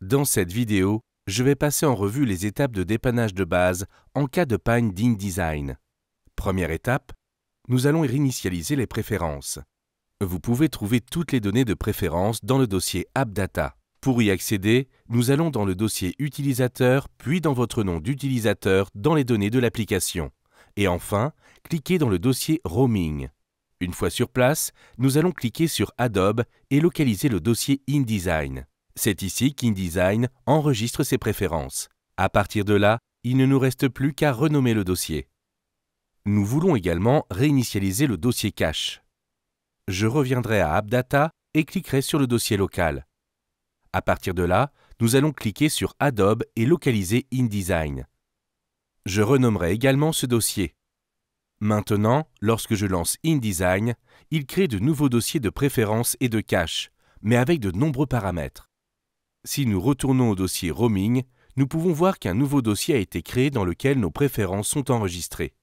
Dans cette vidéo, je vais passer en revue les étapes de dépannage de base en cas de panne d'InDesign. Première étape, nous allons réinitialiser les préférences. Vous pouvez trouver toutes les données de préférence dans le dossier AppData. Pour y accéder, nous allons dans le dossier Utilisateur, puis dans votre nom d'utilisateur dans les données de l'application. Et enfin, cliquez dans le dossier Roaming. Une fois sur place, nous allons cliquer sur Adobe et localiser le dossier InDesign. C'est ici qu'InDesign enregistre ses préférences. À partir de là, il ne nous reste plus qu'à renommer le dossier. Nous voulons également réinitialiser le dossier cache. Je reviendrai à AppData et cliquerai sur le dossier local. À partir de là, nous allons cliquer sur Adobe et localiser InDesign. Je renommerai également ce dossier. Maintenant, lorsque je lance InDesign, il crée de nouveaux dossiers de préférences et de cache, mais avec de nombreux paramètres. Si nous retournons au dossier Roaming, nous pouvons voir qu'un nouveau dossier a été créé dans lequel nos préférences sont enregistrées.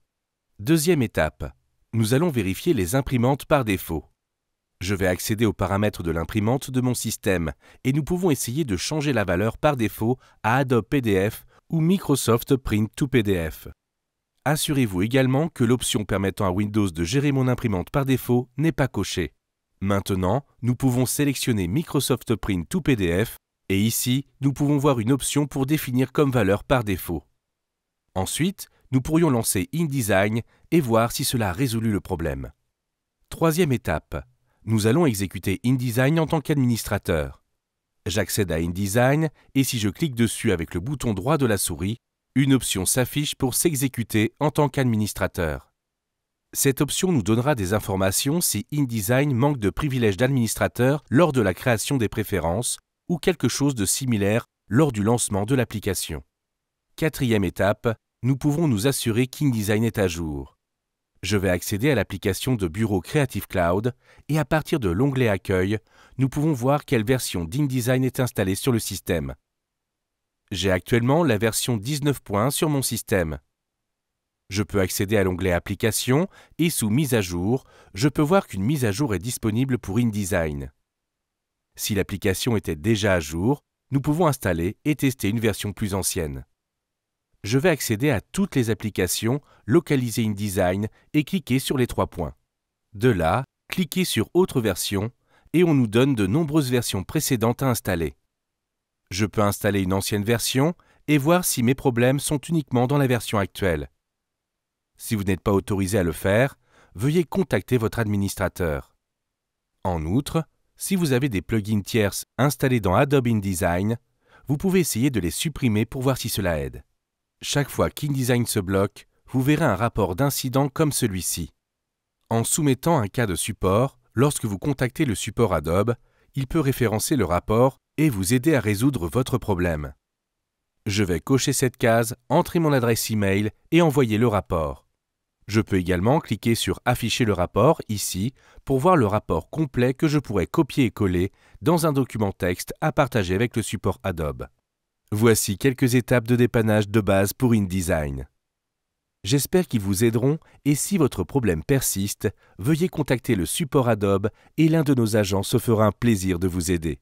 Deuxième étape, nous allons vérifier les imprimantes par défaut. Je vais accéder aux paramètres de l'imprimante de mon système et nous pouvons essayer de changer la valeur par défaut à Adobe PDF ou Microsoft Print to PDF. Assurez-vous également que l'option permettant à Windows de gérer mon imprimante par défaut n'est pas cochée. Maintenant, nous pouvons sélectionner Microsoft Print to PDF et ici, nous pouvons voir une option pour définir comme valeur par défaut. Ensuite, nous pourrions lancer InDesign et voir si cela a résolu le problème. Troisième étape, nous allons exécuter InDesign en tant qu'administrateur. J'accède à InDesign et si je clique dessus avec le bouton droit de la souris, une option s'affiche pour s'exécuter en tant qu'administrateur. Cette option nous donnera des informations si InDesign manque de privilèges d'administrateur lors de la création des préférences ou quelque chose de similaire lors du lancement de l'application. Quatrième étape, nous pouvons nous assurer qu'InDesign est à jour. Je vais accéder à l'application de bureau Creative Cloud et à partir de l'onglet Accueil, nous pouvons voir quelle version d'InDesign est installée sur le système. J'ai actuellement la version 19.1 sur mon système. Je peux accéder à l'onglet Applications et sous Mise à jour, je peux voir qu'une mise à jour est disponible pour InDesign. Si l'application était déjà à jour, nous pouvons installer et tester une version plus ancienne. Je vais accéder à toutes les applications, localiser InDesign et cliquer sur les 3 points. De là, cliquez sur Autre version et on nous donne de nombreuses versions précédentes à installer. Je peux installer une ancienne version et voir si mes problèmes sont uniquement dans la version actuelle. Si vous n'êtes pas autorisé à le faire, veuillez contacter votre administrateur. En outre, si vous avez des plugins tierces installés dans Adobe InDesign, vous pouvez essayer de les supprimer pour voir si cela aide. Chaque fois qu'InDesign se bloque, vous verrez un rapport d'incident comme celui-ci. En soumettant un cas de support, lorsque vous contactez le support Adobe, il peut référencer le rapport et vous aider à résoudre votre problème. Je vais cocher cette case, entrer mon adresse email et envoyer le rapport. Je peux également cliquer sur Afficher le rapport ici pour voir le rapport complet que je pourrais copier et coller dans un document texte à partager avec le support Adobe. Voici quelques étapes de dépannage de base pour InDesign. J'espère qu'ils vous aideront et si votre problème persiste, veuillez contacter le support Adobe et l'un de nos agents se fera un plaisir de vous aider.